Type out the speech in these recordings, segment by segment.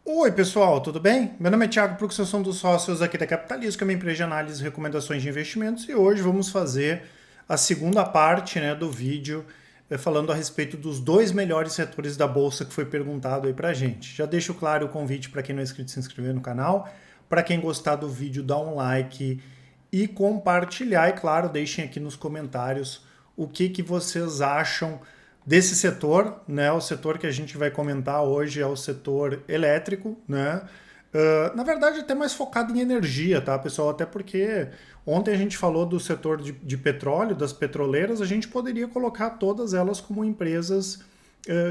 Oi, pessoal, tudo bem? Meu nome é Thiago Prux, eu sou um dos sócios aqui da Capitalismo, que é uma empresa de análise e recomendações de investimentos, e hoje vamos fazer a segunda parte, do vídeo falando a respeito dos dois melhores setores da Bolsa que foi perguntado aí pra gente. Já deixo claro o convite para quem não é inscrito se inscrever no canal, para quem gostar do vídeo, dá um like e compartilhar, e claro, deixem aqui nos comentários o que vocês acham desse setor, né? O setor que a gente vai comentar hoje é o setor elétrico, né? Na verdade, até mais focado em energia, tá, pessoal? Até porque ontem a gente falou do setor de petróleo, das petroleiras, a gente poderia colocar todas elas como empresas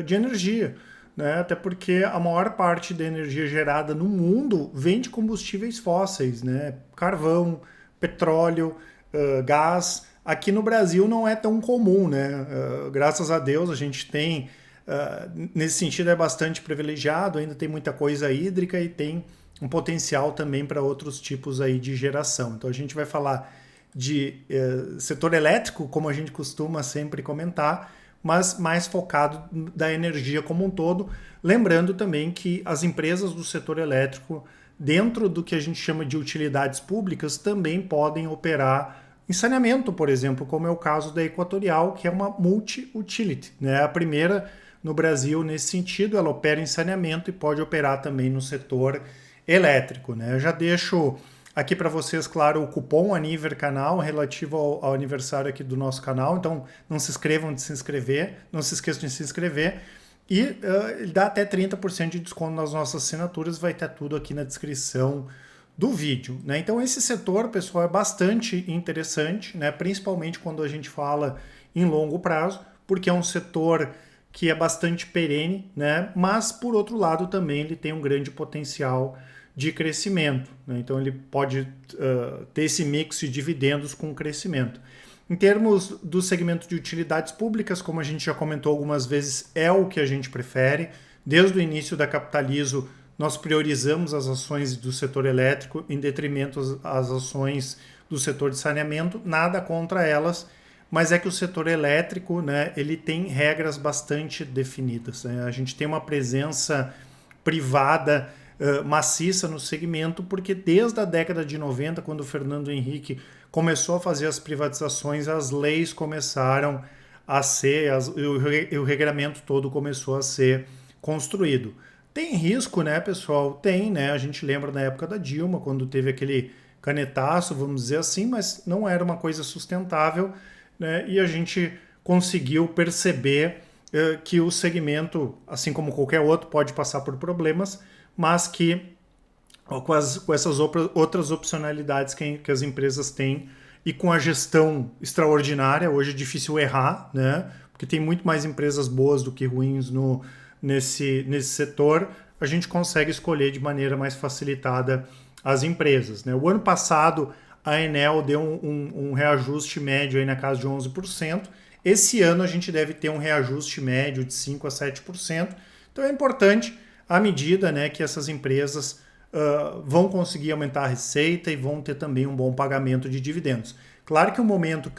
de energia, né? Até porque a maior parte da energia gerada no mundo vem de combustíveis fósseis, né? Carvão, petróleo, gás. Aqui no Brasil não é tão comum, né? Graças a Deus a gente tem, nesse sentido é bastante privilegiado, ainda tem muita coisa hídrica e tem um potencial também para outros tipos aí de geração. Então a gente vai falar de setor elétrico, como a gente costuma sempre comentar, mas mais focado da energia como um todo. Lembrando também que as empresas do setor elétrico, dentro do que a gente chama de utilidades públicas, também podem operar em saneamento, por exemplo, como é o caso da Equatorial, que é uma multi-utility, né? A primeira no Brasil nesse sentido, ela opera em saneamento e pode operar também no setor elétrico, né? Eu já deixo aqui para vocês, claro, o cupom Aniver Canal relativo ao aniversário aqui do nosso canal, então não se inscrevam de se inscrever, não se esqueçam de se inscrever. E ele dá até 30% de desconto nas nossas assinaturas, vai ter tudo aqui na descrição do vídeo, né? Então esse setor, pessoal, é bastante interessante, né? Principalmente quando a gente fala em longo prazo, porque é um setor que é bastante perene, né? Mas por outro lado também ele tem um grande potencial de crescimento, né? Então ele pode ter esse mix de dividendos com crescimento. Em termos do segmento de utilidades públicas, como a gente já comentou algumas vezes, é o que a gente prefere. Desde o início da Capitalizo, nós priorizamos as ações do setor elétrico em detrimento às ações do setor de saneamento, nada contra elas, mas é que o setor elétrico, né, ele tem regras bastante definidas, né? A gente tem uma presença privada maciça no segmento, porque desde a década de 90, quando o Fernando Henrique começou a fazer as privatizações, as leis começaram a ser, o regramento todo começou a ser construído. Tem risco, né, pessoal? Tem, né? A gente lembra na época da Dilma, quando teve aquele canetaço, vamos dizer assim, mas não era uma coisa sustentável, né? E a gente conseguiu perceber que o segmento, assim como qualquer outro, pode passar por problemas, mas que com essas outras opcionalidades que as empresas têm e com a gestão extraordinária, hoje é difícil errar, né? Porque tem muito mais empresas boas do que ruins nesse setor, a gente consegue escolher de maneira mais facilitada as empresas, né? O ano passado a Enel deu um reajuste médio aí na casa de 11%. Esse ano a gente deve ter um reajuste médio de 5 a 7%. Então é importante à medida, né, que essas empresas vão conseguir aumentar a receita e vão ter também um bom pagamento de dividendos. Claro que o momento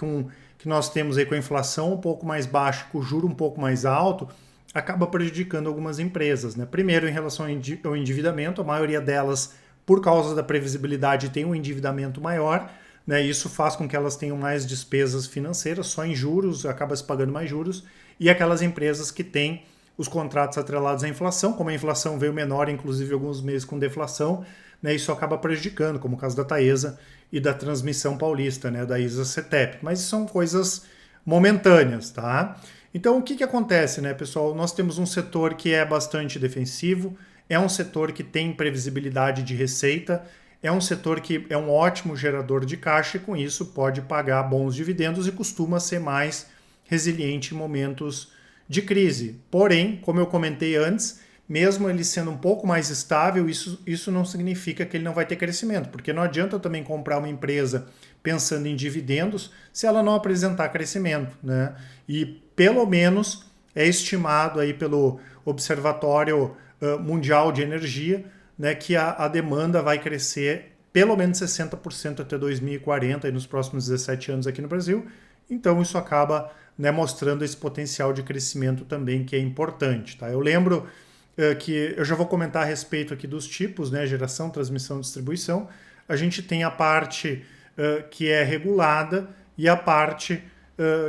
que nós temos aí com a inflação um pouco mais baixa, com o juro um pouco mais alto, acaba prejudicando algumas empresas, né? Primeiro, em relação ao endividamento, a maioria delas, por causa da previsibilidade, tem um endividamento maior, né? Isso faz com que elas tenham mais despesas financeiras, só em juros, acaba se pagando mais juros, e aquelas empresas que têm os contratos atrelados à inflação, como a inflação veio menor, inclusive alguns meses com deflação, né, isso acaba prejudicando, como o caso da Taesa e da Transmissão Paulista, né, da ISA-CETEP. Mas são coisas momentâneas, tá? Então, o que acontece, né, pessoal? Nós temos um setor que é bastante defensivo, é um setor que tem previsibilidade de receita, é um setor que é um ótimo gerador de caixa e, com isso, pode pagar bons dividendos e costuma ser mais resiliente em momentos de crise. Porém, como eu comentei antes, mesmo ele sendo um pouco mais estável, isso não significa que ele não vai ter crescimento, porque não adianta eu também comprar uma empresa pensando em dividendos se ela não apresentar crescimento, né? E pelo menos é estimado aí pelo Observatório Mundial de Energia, né, que a demanda vai crescer pelo menos 60% até 2040, aí nos próximos 17 anos aqui no Brasil. Então isso acaba, né, mostrando esse potencial de crescimento também que é importante. Tá? Eu lembro que eu já vou comentar a respeito aqui dos tipos, né, geração, transmissão, distribuição. A gente tem a parte que é regulada e a parte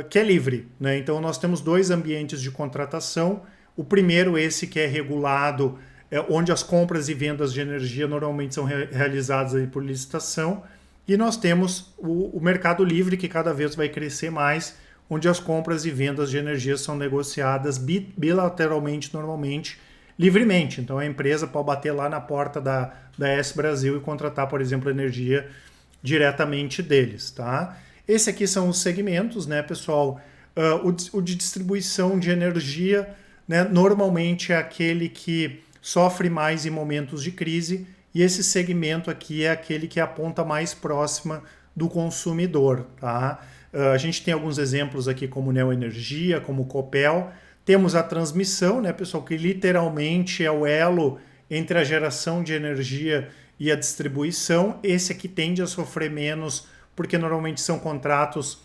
que é livre, né? Então nós temos dois ambientes de contratação. O primeiro, esse que é regulado, onde as compras e vendas de energia normalmente são realizadas aí por licitação. E nós temos o mercado livre, que cada vez vai crescer mais, onde as compras e vendas de energia são negociadas bilateralmente, normalmente, livremente. Então a empresa pode bater lá na porta da S Brasil e contratar, por exemplo, energia diretamente deles, tá? Esse aqui são os segmentos, né, pessoal? O de distribuição de energia, né, normalmente é aquele que sofre mais em momentos de crise, e esse segmento aqui é aquele que é a ponta mais próxima do consumidor, tá? A gente tem alguns exemplos aqui como Neoenergia, como Copel. Temos a transmissão, né, pessoal, que literalmente é o elo entre a geração de energia e a distribuição. Esse aqui tende a sofrer menos, porque normalmente são contratos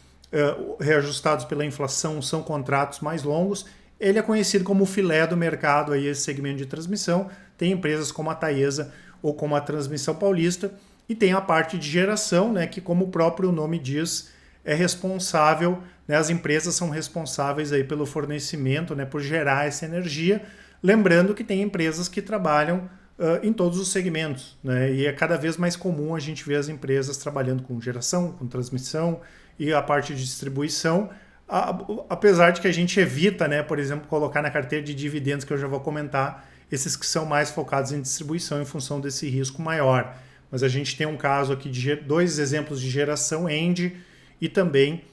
reajustados pela inflação, são contratos mais longos. Ele é conhecido como o filé do mercado, aí, esse segmento de transmissão. Tem empresas como a Taesa ou como a Transmissão Paulista. E tem a parte de geração, né, que, como o próprio nome diz, é responsável, né, as empresas são responsáveis aí pelo fornecimento, né, por gerar essa energia. Lembrando que tem empresas que trabalham em todos os segmentos, né, e é cada vez mais comum a gente ver as empresas trabalhando com geração, com transmissão e a parte de distribuição, apesar de que a gente evita, né, por exemplo, colocar na carteira de dividendos, que eu já vou comentar, esses que são mais focados em distribuição em função desse risco maior. Mas a gente tem um caso aqui de dois exemplos de geração, ENGIE e também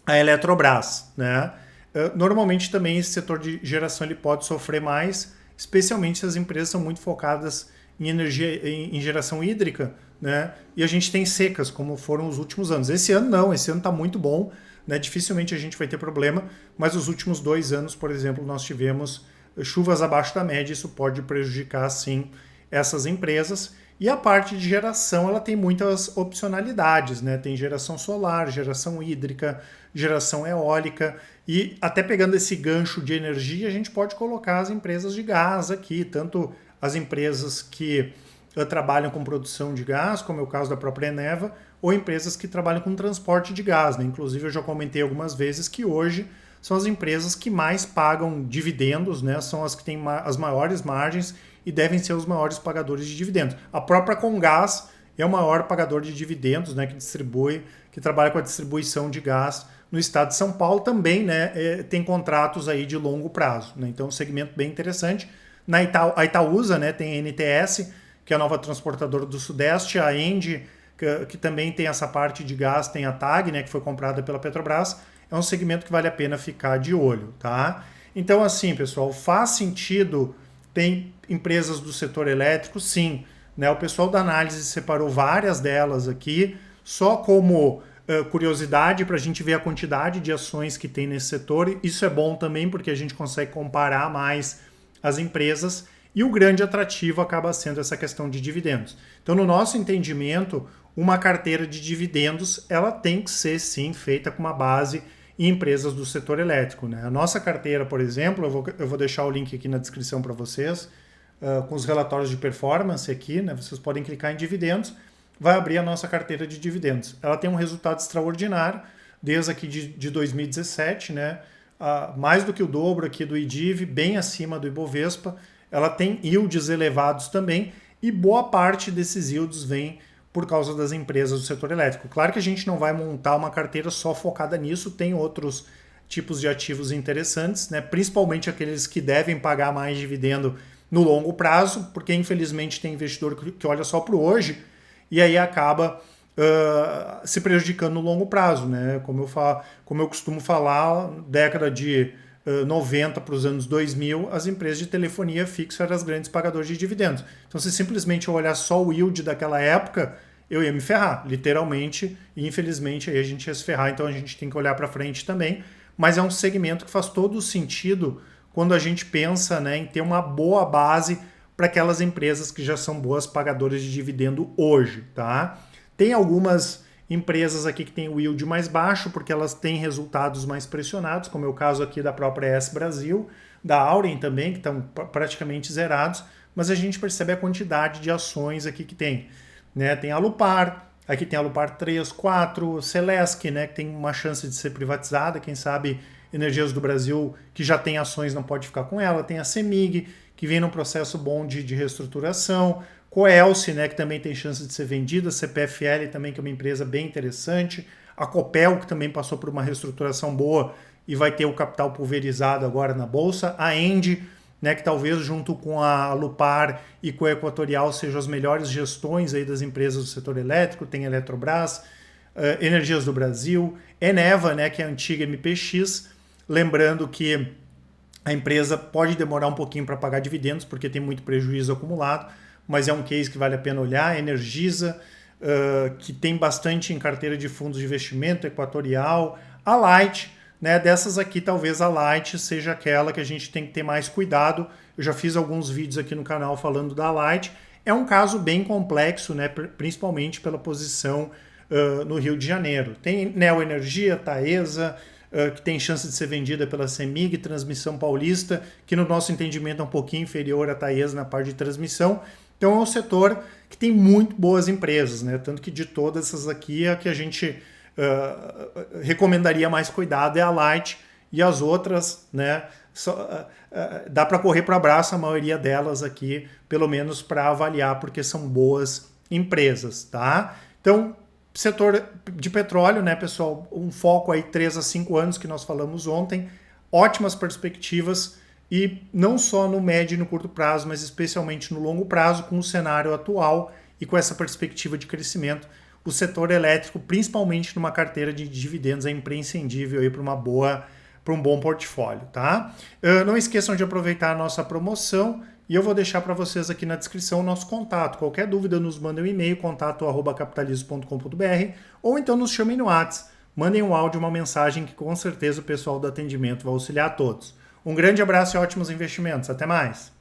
a Eletrobras, né? Normalmente também esse setor de geração ele pode sofrer mais, especialmente se as empresas são muito focadas em energia, em geração hídrica, né? E a gente tem secas, como foram os últimos anos. Esse ano não, esse ano está muito bom, né? Dificilmente a gente vai ter problema, mas os últimos 2 anos, por exemplo, nós tivemos chuvas abaixo da média, isso pode prejudicar, sim, essas empresas. E a parte de geração, ela tem muitas opcionalidades, né? Tem geração solar, geração hídrica, geração eólica, e até pegando esse gancho de energia, a gente pode colocar as empresas de gás aqui, tanto as empresas que trabalham com produção de gás, como é o caso da própria Eneva, ou empresas que trabalham com transporte de gás, né? Inclusive eu já comentei algumas vezes que hoje são as empresas que mais pagam dividendos, né? São as que têm as maiores margens e devem ser os maiores pagadores de dividendos. A própria Comgás é o maior pagador de dividendos, né, que trabalha com a distribuição de gás no estado de São Paulo também, né, tem contratos aí de longo prazo, né, então é um segmento bem interessante. A Itaúsa, né, tem a NTS, que é a nova transportadora do Sudeste, a ENGIE, que também tem essa parte de gás, tem a TAG, né, que foi comprada pela Petrobras. É um segmento que vale a pena ficar de olho, tá? Então, assim, pessoal, faz sentido. Tem empresas do setor elétrico, sim. Né? O pessoal da análise separou várias delas aqui, só como curiosidade para a gente ver a quantidade de ações que tem nesse setor. Isso é bom também porque a gente consegue comparar mais as empresas e o grande atrativo acaba sendo essa questão de dividendos. Então, no nosso entendimento, uma carteira de dividendos ela tem que ser, sim, feita com uma base em empresas do setor elétrico, né? A nossa carteira, por exemplo, eu vou deixar o link aqui na descrição para vocês, com os relatórios de performance aqui, né? Vocês podem clicar em dividendos, vai abrir a nossa carteira de dividendos. Ela tem um resultado extraordinário, desde aqui de 2017, né? Mais do que o dobro aqui do IDIV, bem acima do Ibovespa. Ela tem yields elevados também, e boa parte desses yields vem por causa das empresas do setor elétrico. Claro que a gente não vai montar uma carteira só focada nisso, tem outros tipos de ativos interessantes, né? Principalmente aqueles que devem pagar mais dividendo no longo prazo, porque infelizmente tem investidor que olha só para o hoje e aí acaba se prejudicando no longo prazo, né? Como eu costumo falar, década de 90 para os anos 2000, as empresas de telefonia fixa eram as grandes pagadoras de dividendos. Então, se simplesmente eu olhar só o yield daquela época, eu ia me ferrar, literalmente, e infelizmente aí a gente ia se ferrar, então a gente tem que olhar para frente também, mas é um segmento que faz todo o sentido quando a gente pensa, né, em ter uma boa base para aquelas empresas que já são boas pagadoras de dividendo hoje, tá? Tem algumas empresas aqui que têm o yield mais baixo, porque elas têm resultados mais pressionados, como é o caso aqui da própria S Brasil, da Auren também, que estão praticamente zerados, mas a gente percebe a quantidade de ações aqui que tem. Né? Tem a Lupar, aqui tem a Lupar 3, 4, Celesc, né, que tem uma chance de ser privatizada, quem sabe Energias do Brasil, que já tem ações, não pode ficar com ela, tem a CEMIG, que vem num processo bom de reestruturação, Coelce, né, que também tem chance de ser vendida, CPFL também, que é uma empresa bem interessante, a Copel, que também passou por uma reestruturação boa e vai ter o capital pulverizado agora na Bolsa, a Engie, né, que talvez junto com a Lupar e com a Equatorial sejam as melhores gestões aí das empresas do setor elétrico, tem Eletrobras, Energias do Brasil, Eneva, né, que é a antiga MPX, lembrando que a empresa pode demorar um pouquinho para pagar dividendos, porque tem muito prejuízo acumulado, mas é um case que vale a pena olhar. Energisa, que tem bastante em carteira de fundos de investimento, Equatorial, a Light, né? Dessas aqui, talvez a Light seja aquela que a gente tem que ter mais cuidado. Eu já fiz alguns vídeos aqui no canal falando da Light. É um caso bem complexo, né? Principalmente pela posição no Rio de Janeiro. Tem Neo Energia, Taesa, que tem chance de ser vendida pela CEMIG, Transmissão Paulista, que no nosso entendimento é um pouquinho inferior à Taesa na parte de transmissão. Então é um setor que tem muito boas empresas, né? Tanto que de todas essas aqui, a que a gente recomendaria mais cuidado é a Light, e as outras, né? Dá para correr para o abraço a maioria delas aqui, pelo menos para avaliar, porque são boas empresas, tá? Então, setor de petróleo, né, pessoal? Um foco aí 3 a 5 anos que nós falamos ontem, ótimas perspectivas, e não só no médio e no curto prazo, mas especialmente no longo prazo, com o cenário atual e com essa perspectiva de crescimento. O setor elétrico, principalmente numa carteira de dividendos, é imprescindível aí para um bom portfólio, tá? Não esqueçam de aproveitar a nossa promoção, e eu vou deixar para vocês aqui na descrição o nosso contato. Qualquer dúvida, nos mandem um e-mail, contato@capitalismo.com.br, ou então nos chamem no WhatsApp, mandem um áudio, uma mensagem, que com certeza o pessoal do atendimento vai auxiliar a todos. Um grande abraço e ótimos investimentos. Até mais!